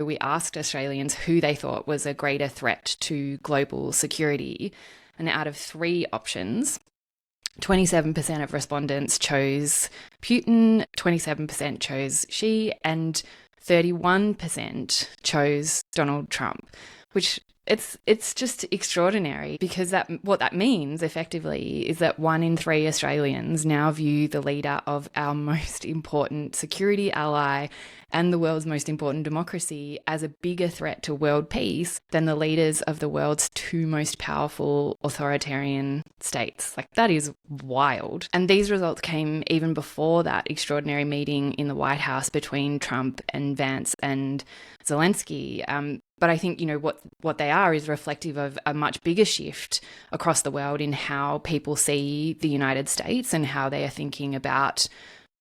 We asked Australians who they thought was a greater threat to global security. And out of 3 options, 27% of respondents chose Putin, 27% chose Xi, and 31% chose Donald Trump, which it's just extraordinary, because what that means effectively is that 1 in 3 Australians now view the leader of our most important security ally and the world's most important democracy as a bigger threat to world peace than the leaders of the world's 2 most powerful authoritarian states. Like, that is wild. And these results came even before that extraordinary meeting in the White House between Trump and Vance and Zelensky. But I think, what they are is reflective of a much bigger shift across the world in how people see the United States and how they are thinking about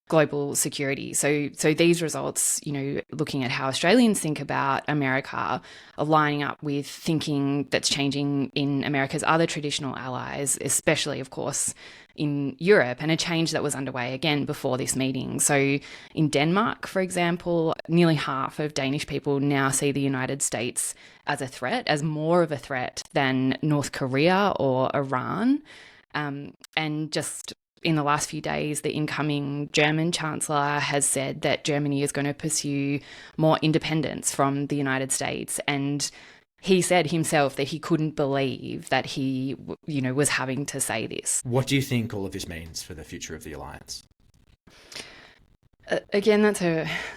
global security. So these results, looking at how Australians think about America, are lining up with thinking that's changing in America's other traditional allies, especially, of course, in Europe, and a change that was underway again before this meeting. So in Denmark, for example, nearly half of Danish people now see the United States as a threat, as more of a threat than North Korea or Iran. And just in the last few days, the incoming German Chancellor has said that Germany is going to pursue more independence from the United States. And he said himself that he couldn't believe that he, was having to say this. What do you think all of this means for the future of the alliance? Again,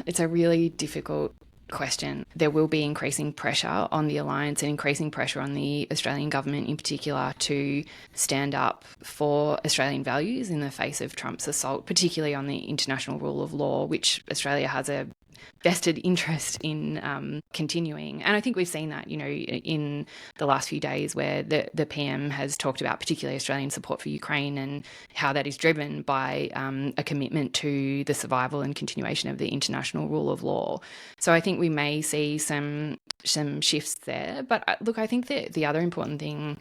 it's a really difficult question. There will be increasing pressure on the alliance and increasing pressure on the Australian government in particular to stand up for Australian values in the face of Trump's assault, particularly on the international rule of law, which Australia has a vested interest in continuing. And I think we've seen that, in the last few days, where the PM has talked about particularly Australian support for Ukraine and how that is driven by a commitment to the survival and continuation of the international rule of law. So I think we may see some shifts there. But look, I think that the other important thing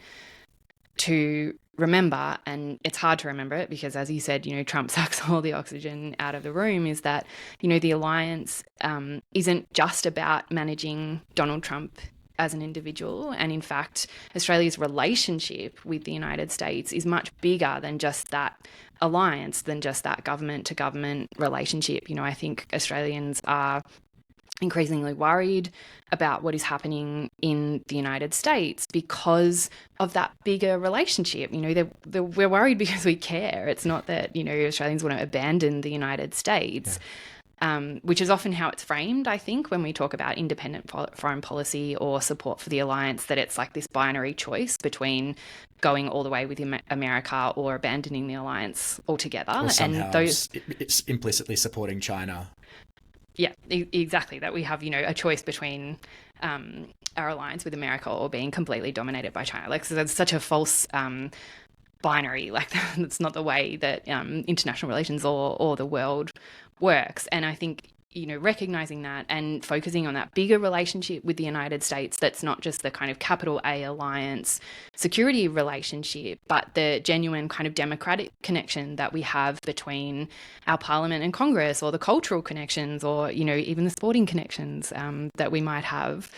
to remember, and it's hard to remember it because, as you said, Trump sucks all the oxygen out of the room, is that, the alliance isn't just about managing Donald Trump as an individual. And in fact, Australia's relationship with the United States is much bigger than just that alliance, than just that government to government relationship. I think Australians are increasingly worried about what is happening in the United States because of that bigger relationship. We're worried because we care. It's not that, Australians want to abandon the United States, which is often how it's framed, I think, when we talk about independent foreign policy or support for the alliance, that it's like this binary choice between going all the way with America or abandoning the alliance altogether. Or somehow it's implicitly supporting China. Yeah, exactly. That we have, a choice between our alliance with America or being completely dominated by China. So that's such a false binary. That's not the way that international relations or the world works. And I think, recognizing that and focusing on that bigger relationship with the United States, that's not just the kind of capital A alliance security relationship, but the genuine kind of democratic connection that we have between our parliament and Congress, or the cultural connections, or, even the sporting connections that we might have.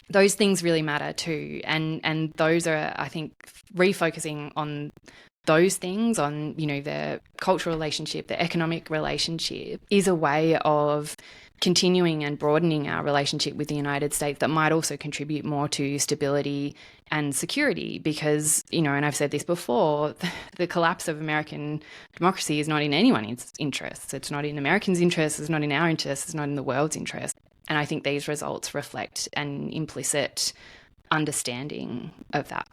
Those things really matter too. And those are, I think, refocusing on those things, on, the cultural relationship, the economic relationship, is a way of continuing and broadening our relationship with the United States that might also contribute more to stability and security. Because, and I've said this before, the collapse of American democracy is not in anyone's interests. It's not in Americans' interests, it's not in our interests, it's not in the world's interest. And I think these results reflect an implicit understanding of that.